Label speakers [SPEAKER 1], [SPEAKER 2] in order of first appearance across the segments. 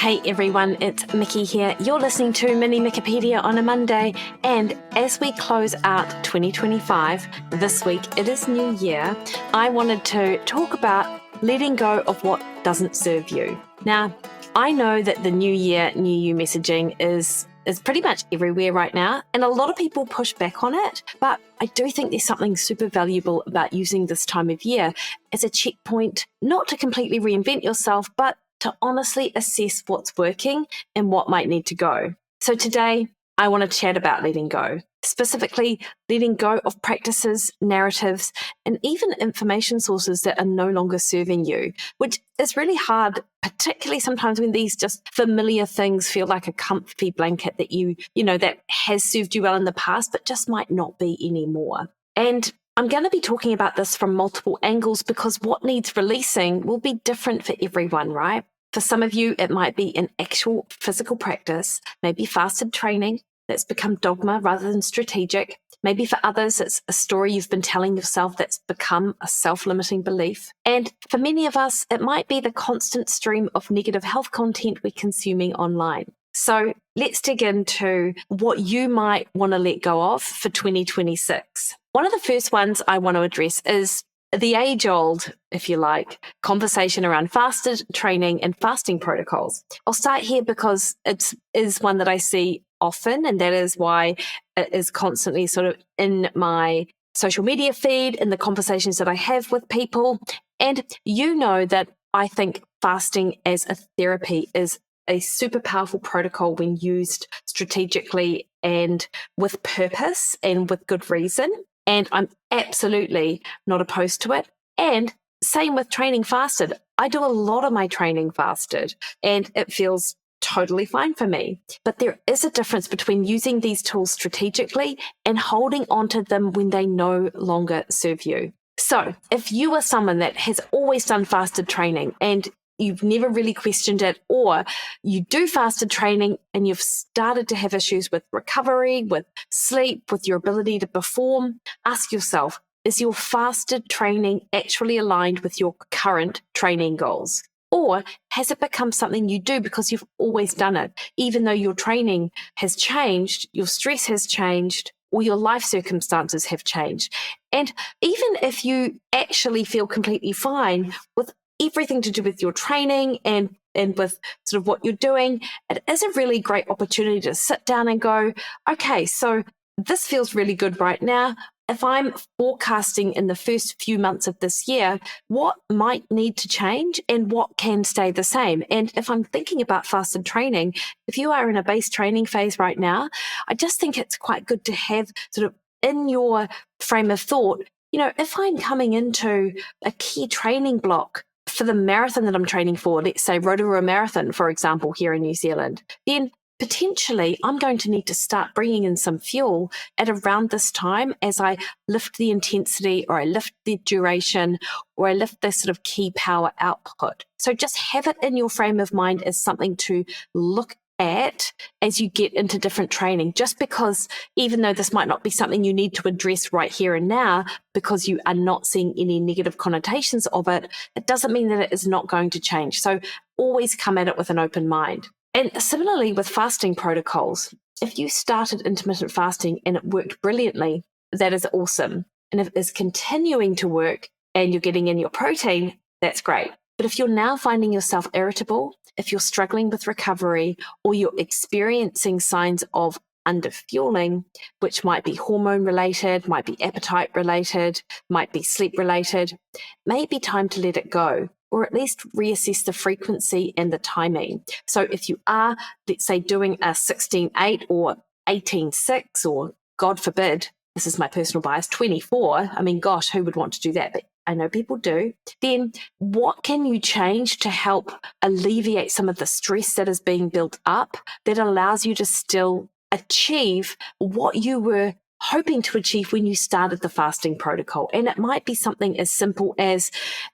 [SPEAKER 1] Hey everyone, it's Mikki here. You're listening to Mini Mikkipedia on a Monday, and as we close out 2025, this week it is New Year, I wanted to talk about letting go of what doesn't serve you. Now, I know that the New Year, New You messaging is pretty much everywhere right now, and a lot of people push back on it, but I do think there's something super valuable about using this time of year as a checkpoint, not to completely reinvent yourself, but to honestly assess what's working and what might need to go. So today, I want to chat about letting go, specifically letting go of practices, narratives, and even information sources that are no longer serving you, which is really hard, particularly sometimes when these just familiar things feel like a comfy blanket that you know, that has served you well in the past, but just might not be anymore. And I'm going to be talking about this from multiple angles because what needs releasing will be different for everyone, right? For some of you, it might be an actual physical practice, maybe fasted training that's become dogma rather than strategic. Maybe for others, it's a story you've been telling yourself that's become a self-limiting belief. And for many of us, it might be the constant stream of negative health content we're consuming online. So let's dig into what you might want to let go of for 2026. One of the first ones I want to address is the age-old, if you like, conversation around fasted training and fasting protocols. I'll start here because it is one that I see often, and that is why it is constantly sort of in my social media feed, in the conversations that I have with people. And you know that I think fasting as a therapy is a super powerful protocol when used strategically and with purpose and with good reason. And I'm absolutely not opposed to it. And same with training fasted. I do a lot of my training fasted and it feels totally fine for me. But there is a difference between using these tools strategically and holding onto them when they no longer serve you. So if you are someone that has always done fasted training and you've never really questioned it, or you do fasted training and you've started to have issues with recovery, with sleep, with your ability to perform, ask yourself, is your fasted training actually aligned with your current training goals? Or has it become something you do because you've always done it, even though your training has changed, your stress has changed, or your life circumstances have changed? And even if you actually feel completely fine with everything to do with your training and with sort of what you're doing, it is a really great opportunity to sit down and go, okay, so this feels really good right now. If I'm forecasting in the first few months of this year, what might need to change and what can stay the same? And if I'm thinking about fasted training, if you are in a base training phase right now, I just think it's quite good to have sort of in your frame of thought, you know, if I'm coming into a key training block for the marathon that I'm training for, let's say Rotorua Marathon, for example, here in New Zealand, then potentially I'm going to need to start bringing in some fuel at around this time as I lift the intensity or I lift the duration or I lift this sort of key power output. So just have it in your frame of mind as something to look at as you get into different training, just because even though this might not be something you need to address right here and now because you are not seeing any negative connotations of it, it doesn't mean that it is not going to change. So always come at it with an open mind. And similarly with fasting protocols, if you started intermittent fasting and it worked brilliantly, that is awesome. And if it is continuing to work and you're getting in your protein, that's great. But if you're now finding yourself irritable, if you're struggling with recovery, or you're experiencing signs of underfueling, which might be hormone related, might be appetite related, might be sleep related, may be time to let it go, or at least reassess the frequency and the timing. So if you are, let's say, doing a 16-8 or 18-6, or God forbid, this is my personal bias, 24, I mean, gosh, who would want to do that? But I know people do. Then what can you change to help alleviate some of the stress that is being built up that allows you to still achieve what you were hoping to achieve when you started the fasting protocol? And it might be something as simple as,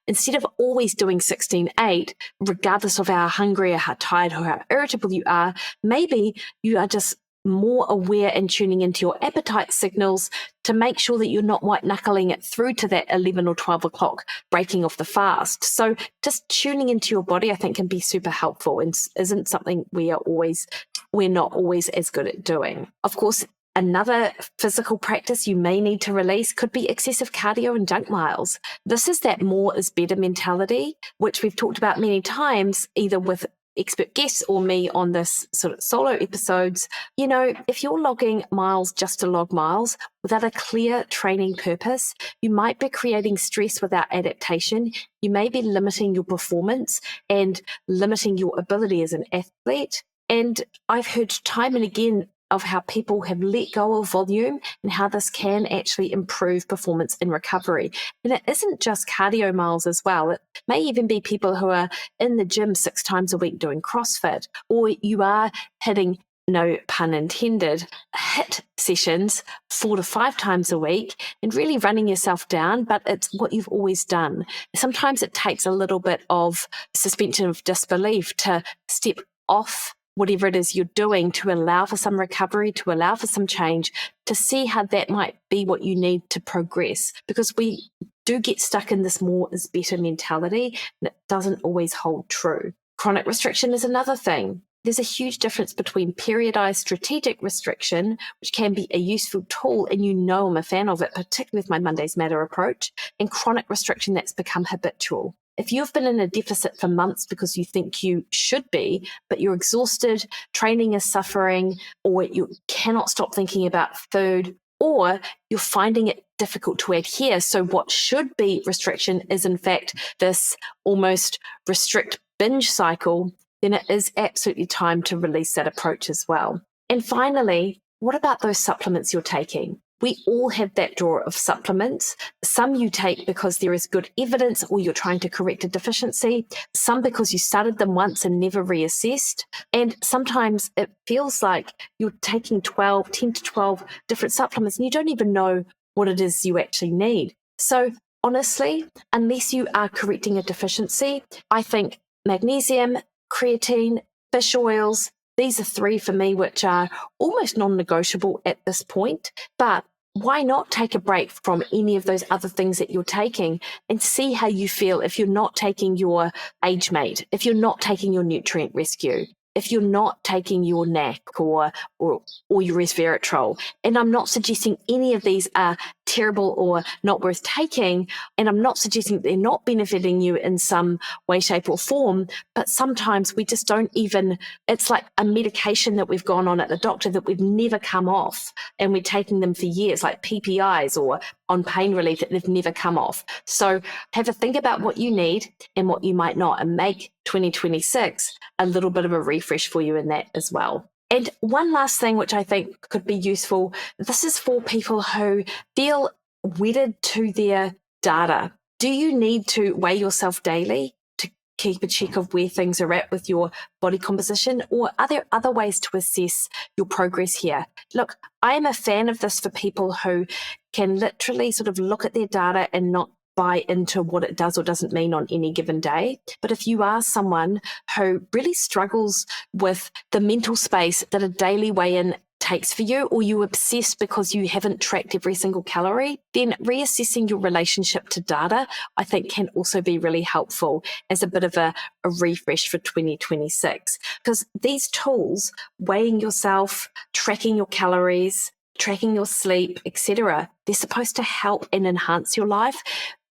[SPEAKER 1] instead of always doing 16-8, regardless of how hungry or how tired or how irritable you are, maybe you are just more aware and tuning into your appetite signals to make sure that you're not white knuckling it through to that 11 or 12 o'clock breaking of the fast. So just tuning into your body, I think, can be super helpful and isn't something we're not always as good at doing. Of course, another physical practice you may need to release could be excessive cardio and junk miles. This is that more is better mentality, which we've talked about many times, either with expert guests or me on this sort of solo episodes. If you're logging miles just to log miles without a clear training purpose, you might be creating stress without adaptation. You may be limiting your performance and limiting your ability as an athlete. And I've heard time and again of how people have let go of volume and how this can actually improve performance in recovery. And it isn't just cardio miles as well. It may even be people who are in the gym 6 times a week doing CrossFit, or you are hitting, no pun intended, HIIT sessions 4 to 5 times a week and really running yourself down, but it's what you've always done. Sometimes it takes a little bit of suspension of disbelief to step off whatever it is you're doing to allow for some recovery, to allow for some change, to see how that might be what you need to progress. Because we do get stuck in this more is better mentality, and it doesn't always hold true. Chronic restriction is another thing. There's a huge difference between periodized strategic restriction, which can be a useful tool, and I'm a fan of it, particularly with my Mondays Matter approach, and chronic restriction that's become habitual. If you've been in a deficit for months because you think you should be, but you're exhausted, training is suffering, or you cannot stop thinking about food, or you're finding it difficult to adhere. So what should be restriction is in fact this almost restrict binge cycle, then it is absolutely time to release that approach as well. And finally, what about those supplements you're taking? We all have that drawer of supplements. Some you take because there is good evidence or you're trying to correct a deficiency. Some because you started them once and never reassessed. And sometimes it feels like you're taking 10 to 12 different supplements and you don't even know what it is you actually need. So honestly, unless you are correcting a deficiency, I think magnesium, creatine, fish oils, these are 3 for me, which are almost non-negotiable at this point. But why not take a break from any of those other things that you're taking and see how you feel if you're not taking your age mate, if you're not taking your nutrient rescue, if you're not taking your NAC or your resveratrol. And I'm not suggesting any of these are terrible or not worth taking. And I'm not suggesting they're not benefiting you in some way, shape or form. But sometimes we just don't even, it's like a medication that we've gone on at the doctor that we've never come off. And we're taking them for years, like PPIs or on pain relief that they've never come off. So have a think about what you need and what you might not, and make 2026 a little bit of a refresh for you in that as well. And one last thing, which I think could be useful, this is for people who feel wedded to their data. Do you need to weigh yourself daily to keep a check of where things are at with your body composition? Or are there other ways to assess your progress here? Look, I am a fan of this for people who can literally sort of look at their data and not buy into what it does or doesn't mean on any given day. But if you are someone who really struggles with the mental space that a daily weigh-in takes for you, or you obsess because you haven't tracked every single calorie, then reassessing your relationship to data, I think, can also be really helpful as a bit of a refresh for 2026. Because these tools, weighing yourself, tracking your calories, tracking your sleep, etc., they're supposed to help and enhance your life.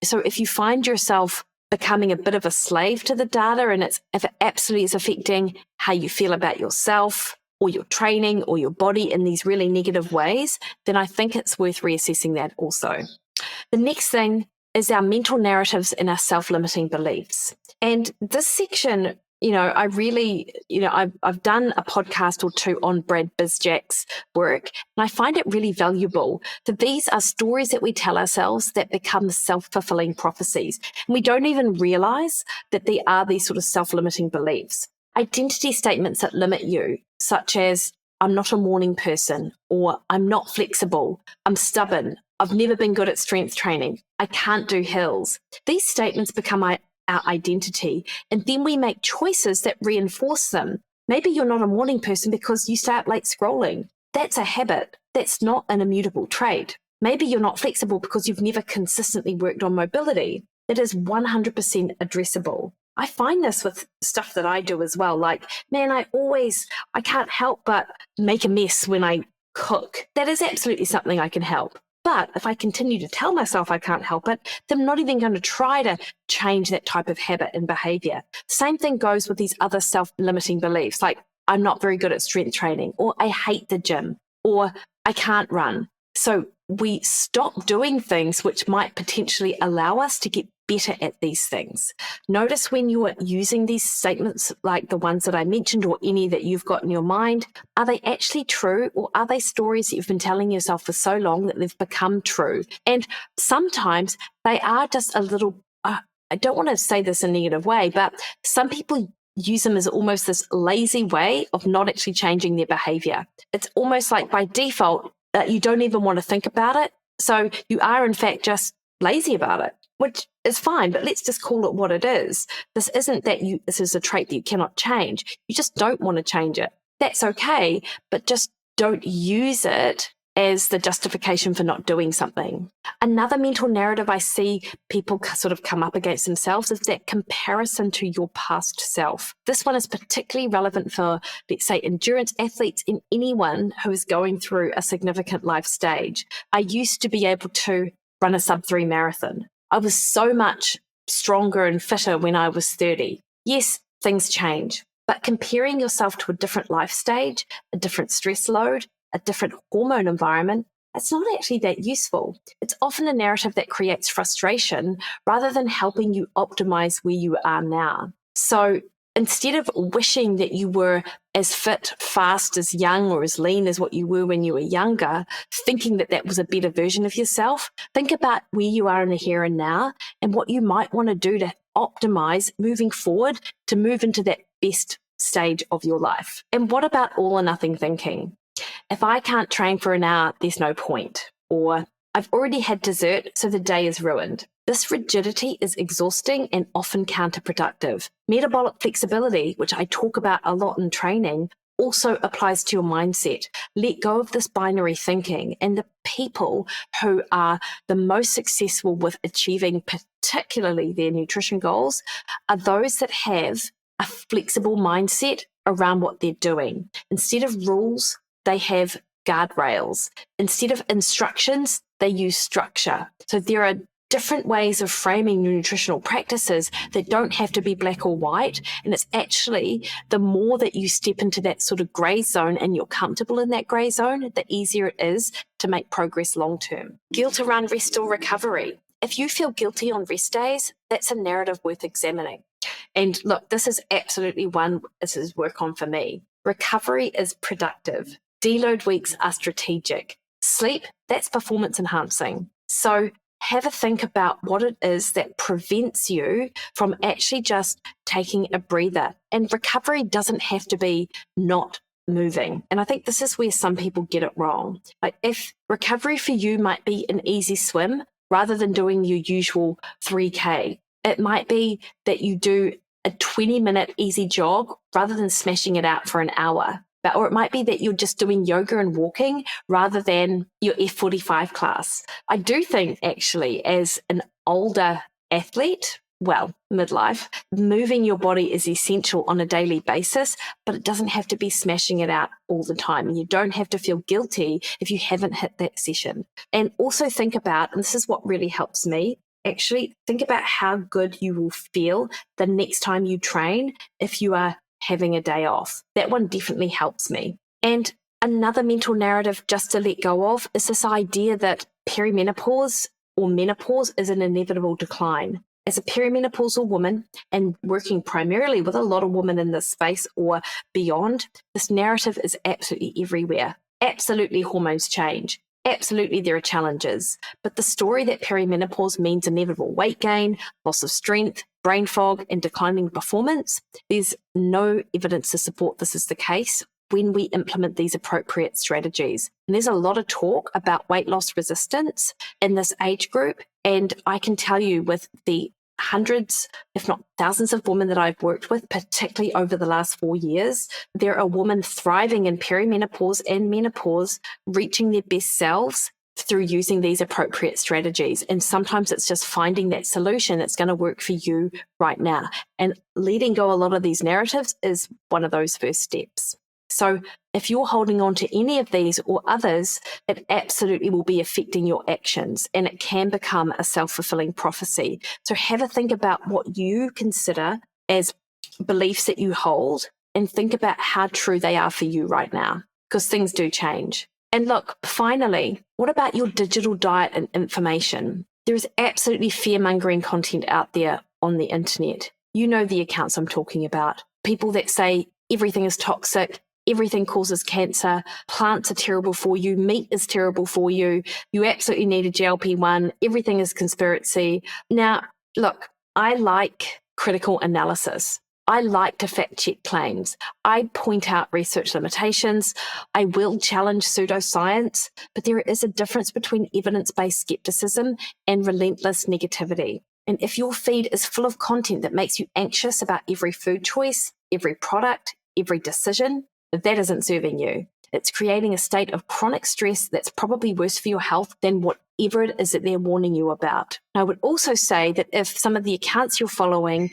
[SPEAKER 1] So if you find yourself becoming a bit of a slave to the data, and if it absolutely is affecting how you feel about yourself or your training or your body in these really negative ways, then I think it's worth reassessing that also. The next thing is our mental narratives and our self-limiting beliefs. And this section, I've done a podcast or 2 on Brad Bizjack's work, and I find it really valuable. For these are stories that we tell ourselves that become self-fulfilling prophecies. And we don't even realize that they are these sort of self-limiting beliefs. Identity statements that limit you, such as, I'm not a morning person, or I'm not flexible, I'm stubborn, I've never been good at strength training, I can't do hills. These statements become our identity, and then we make choices that reinforce them. Maybe you're not a morning person because you stay up late scrolling. that's a habit. That's not an immutable trait. Maybe you're not flexible because you've never consistently worked on mobility. That is 100% addressable. I find this with stuff that I do as well. Like, man, I can't help but make a mess when I cook. That is absolutely something I can help. But if I continue to tell myself I can't help it, then I'm not even going to try to change that type of habit and behavior. Same thing goes with these other self-limiting beliefs, like I'm not very good at strength training, or I hate the gym, or I can't run. So we stop doing things which might potentially allow us to get better at these things. Notice when you are using these statements, like the ones that I mentioned or any that you've got in your mind, are they actually true, or are they stories that you've been telling yourself for so long that they've become true? And sometimes they are just a little, I don't want to say this in a negative way, but some people use them as almost this lazy way of not actually changing their behavior. It's almost like by default that you don't even want to think about it. So you are in fact just lazy about it, which is fine, but let's just call it what it is. This isn't that this is a trait that you cannot change. You just don't want to change it. That's okay, but just don't use it as the justification for not doing something. Another mental narrative I see people sort of come up against themselves is that comparison to your past self. This one is particularly relevant for, let's say, endurance athletes and anyone who is going through a significant life stage. I used to be able to run a sub-3 marathon. I was so much stronger and fitter when I was 30. Yes, things change, but comparing yourself to a different life stage, a different stress load, a different hormone environment, it's not actually that useful. It's often a narrative that creates frustration rather than helping you optimize where you are now. So instead of wishing that you were as fit, fast, as young, or as lean as what you were when you were younger, thinking that that was a better version of yourself, think about where you are in the here and now and what you might want to do to optimize moving forward to move into that best stage of your life. And what about all or nothing thinking? If I can't train for an hour, there's no point. Or I've already had dessert, so the day is ruined. This rigidity is exhausting and often counterproductive. Metabolic flexibility, which I talk about a lot in training, also applies to your mindset. Let go of this binary thinking. And the people who are the most successful with achieving particularly their nutrition goals are those that have a flexible mindset around what they're doing. Instead of rules, they have guardrails. Instead of instructions, they use structure. So there are different ways of framing your nutritional practices that don't have to be black or white. And it's actually the more that you step into that sort of gray zone and you're comfortable in that gray zone, the easier it is to make progress long term. Guilt around rest or recovery. If you feel guilty on rest days, that's a narrative worth examining. And look, this is absolutely one this is work on for me. Recovery is productive. Deload weeks are strategic. Sleep, that's performance enhancing. So have a think about what it is that prevents you from actually just taking a breather. And recovery doesn't have to be not moving. And I think this is where some people get it wrong. Like if recovery for you might be an easy swim rather than doing your usual 3K, it might be that you do a 20-minute easy jog rather than smashing it out for an hour. Or it might be that you're just doing yoga and walking rather than your F45 class. I do think actually as an older athlete, well, midlife, moving your body is essential on a daily basis, but it doesn't have to be smashing it out all the time. And you don't have to feel guilty if you haven't hit that session. And also think about, and this is what really helps me, actually think about how good you will feel the next time you train if you are having a day off. That one definitely helps me. And another mental narrative just to let go of is this idea that perimenopause or menopause is an inevitable decline. As a perimenopausal woman and working primarily with a lot of women in this space or beyond, this narrative is absolutely everywhere. Absolutely hormones change. Absolutely there are challenges. But the story that perimenopause means inevitable weight gain, loss of strength, brain fog, and declining performance, there's no evidence to support this is the case when we implement these appropriate strategies. And there's a lot of talk about weight loss resistance in this age group. And I can tell you with the hundreds, if not thousands of women that I've worked with, particularly over the last 4 years, there are women thriving in perimenopause and menopause, reaching their best selves through using these appropriate strategies. And sometimes it's just finding that solution that's going to work for you right now. And letting go a lot of these narratives is one of those first steps. So if you're holding on to any of these or others, it absolutely will be affecting your actions, and it can become a self-fulfilling prophecy. So have a think about what you consider as beliefs that you hold, and think about how true they are for you right now, because things do change. And look, finally, what about your digital diet and information? There is absolutely fear-mongering content out there on the internet. You know the accounts I'm talking about. People that say everything is toxic, everything causes cancer, plants are terrible for you, meat is terrible for you, you absolutely need a GLP-1, everything is conspiracy. Now, look, I like critical analysis. I like to fact check claims. I point out research limitations. I will challenge pseudoscience, but there is a difference between evidence-based skepticism and relentless negativity. And if your feed is full of content that makes you anxious about every food choice, every product, every decision, that isn't serving you. It's creating a state of chronic stress that's probably worse for your health than whatever it is that they're warning you about. I would also say that if some of the accounts you're following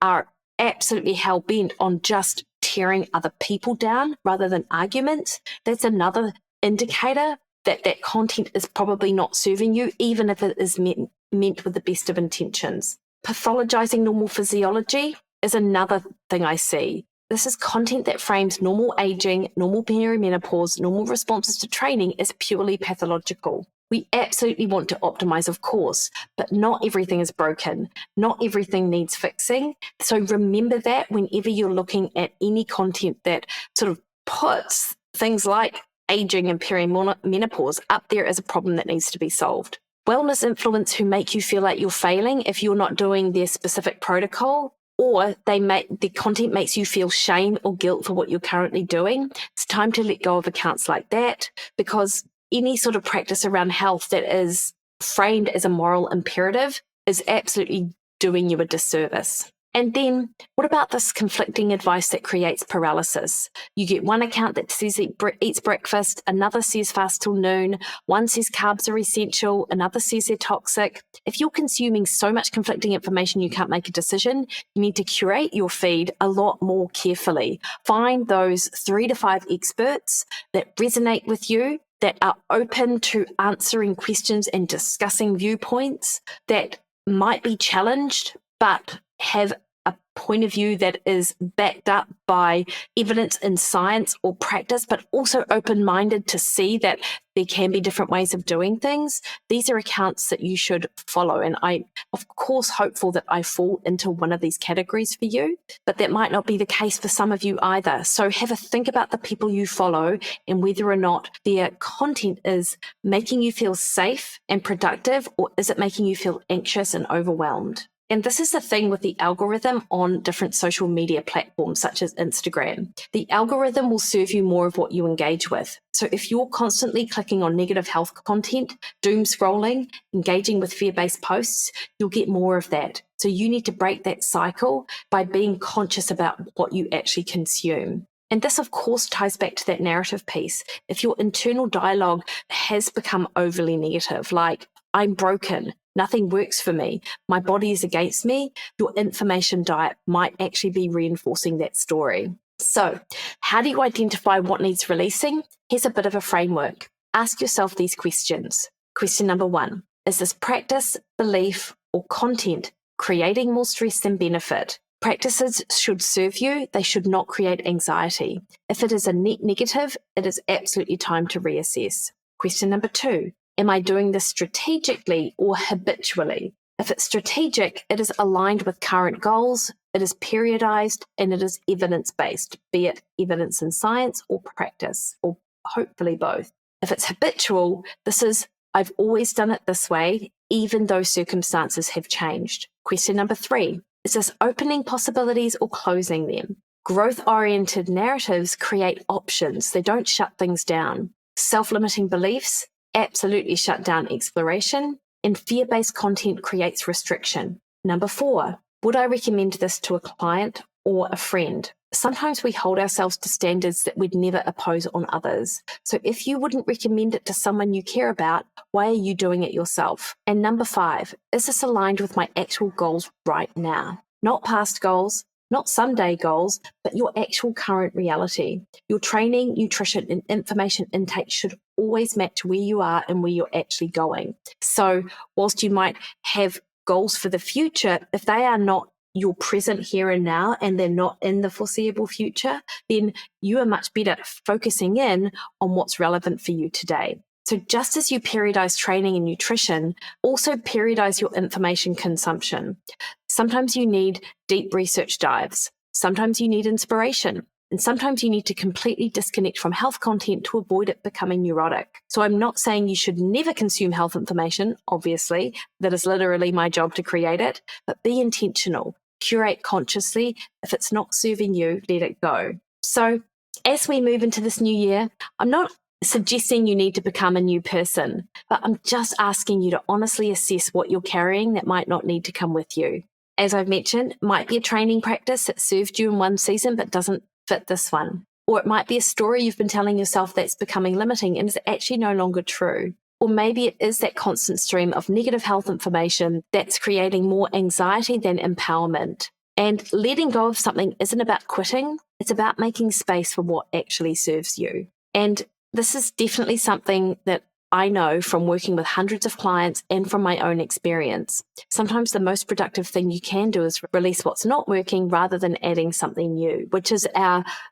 [SPEAKER 1] are absolutely hell-bent on just tearing other people down rather than arguments, that's another indicator that that content is probably not serving you, even if it is meant with the best of intentions. Pathologizing normal physiology is another thing I see. This is content that frames normal aging, normal perimenopause, normal responses to training as purely pathological. We absolutely want to optimize, of course, but not everything is broken. Not everything needs fixing. So remember that whenever you're looking at any content that sort of puts things like aging and perimenopause up there as a problem that needs to be solved. Wellness influence who make you feel like you're failing if you're not doing their specific protocol, or the content makes you feel shame or guilt for what you're currently doing. It's time to let go of accounts like that, because any sort of practice around health that is framed as a moral imperative is absolutely doing you a disservice. And then what about this conflicting advice that creates paralysis? You get one account that says eats breakfast, another says fast till noon, one says carbs are essential, another says they're toxic. If you're consuming so much conflicting information you can't make a decision, you need to curate your feed a lot more carefully. Find those 3 to 5 experts that resonate with you, that are open to answering questions and discussing viewpoints that might be challenged, but have a point of view that is backed up by evidence in science or practice, but also open-minded to see that there can be different ways of doing things. These are accounts that you should follow. And I'm, of course, hopeful that I fall into one of these categories for you, but that might not be the case for some of you either. So have a think about the people you follow and whether or not their content is making you feel safe and productive, or is it making you feel anxious and overwhelmed? And this is the thing with the algorithm on different social media platforms such as Instagram. The algorithm will serve you more of what you engage with. So if you're constantly clicking on negative health content, doom scrolling, engaging with fear-based posts, you'll get more of that. So you need to break that cycle by being conscious about what you actually consume. And this, of course, ties back to that narrative piece. If your internal dialogue has become overly negative, like, I'm broken, nothing works for me, my body is against me, your information diet might actually be reinforcing that story. So how do you identify what needs releasing? Here's a bit of a framework. Ask yourself these questions. Question number 1, is this practice, belief, or content creating more stress than benefit? Practices should serve you. They should not create anxiety. If it is a net negative, it is absolutely time to reassess. Question number 2, am I doing this strategically or habitually? If it's strategic, it is aligned with current goals, it is periodized, and it is evidence-based, be it evidence in science or practice, or hopefully both. If it's habitual, this is, I've always done it this way, even though circumstances have changed. Question number 3, is this opening possibilities or closing them? Growth-oriented narratives create options. They don't shut things down. Self-limiting beliefs absolutely shut down exploration, and fear-based content creates restriction. Number 4, would I recommend this to a client or a friend? Sometimes we hold ourselves to standards that we'd never impose on others. So if you wouldn't recommend it to someone you care about, why are you doing it yourself? And number 5, is this aligned with my actual goals right now? Not past goals, not someday goals, but your actual current reality. Your training, nutrition, and information intake should always match where you are and where you're actually going. So whilst you might have goals for the future, if they are not your present here and now and they're not in the foreseeable future, then you are much better focusing in on what's relevant for you today. So just as you periodize training and nutrition, also periodize your information consumption. Sometimes you need deep research dives. Sometimes you need inspiration. And sometimes you need to completely disconnect from health content to avoid it becoming neurotic. So I'm not saying you should never consume health information, obviously. That is literally my job to create it. But be intentional. Curate consciously. If it's not serving you, let it go. So as we move into this new year, I'm not suggesting you need to become a new person, but I'm just asking you to honestly assess what you're carrying that might not need to come with you. As I've mentioned, it might be a training practice that served you in one season but doesn't fit this one. Or it might be a story you've been telling yourself that's becoming limiting and is actually no longer true. Or maybe it is that constant stream of negative health information that's creating more anxiety than empowerment. And letting go of something isn't about quitting, it's about making space for what actually serves you. And this is definitely something that I know from working with hundreds of clients and from my own experience. Sometimes the most productive thing you can do is release what's not working rather than adding something new, which is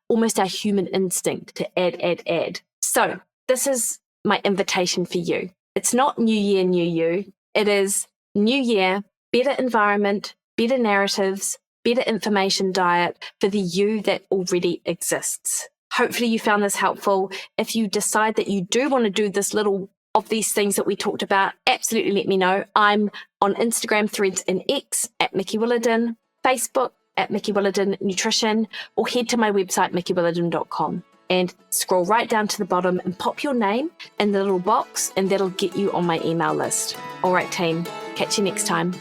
[SPEAKER 1] almost our human instinct to add. So this is my invitation for you. It's not new year, new you. It is new year, better environment, better narratives, better information diet for the you that already exists. Hopefully you found this helpful. If you decide that you do want to do this little of these things that we talked about, absolutely let me know. I'm on Instagram, Threads, and X at Mikki Williden, Facebook at Mikki Williden Nutrition, or head to my website, mikkibilliden.com, and scroll right down to the bottom and pop your name in the little box, and that'll get you on my email list. All right, team, catch you next time.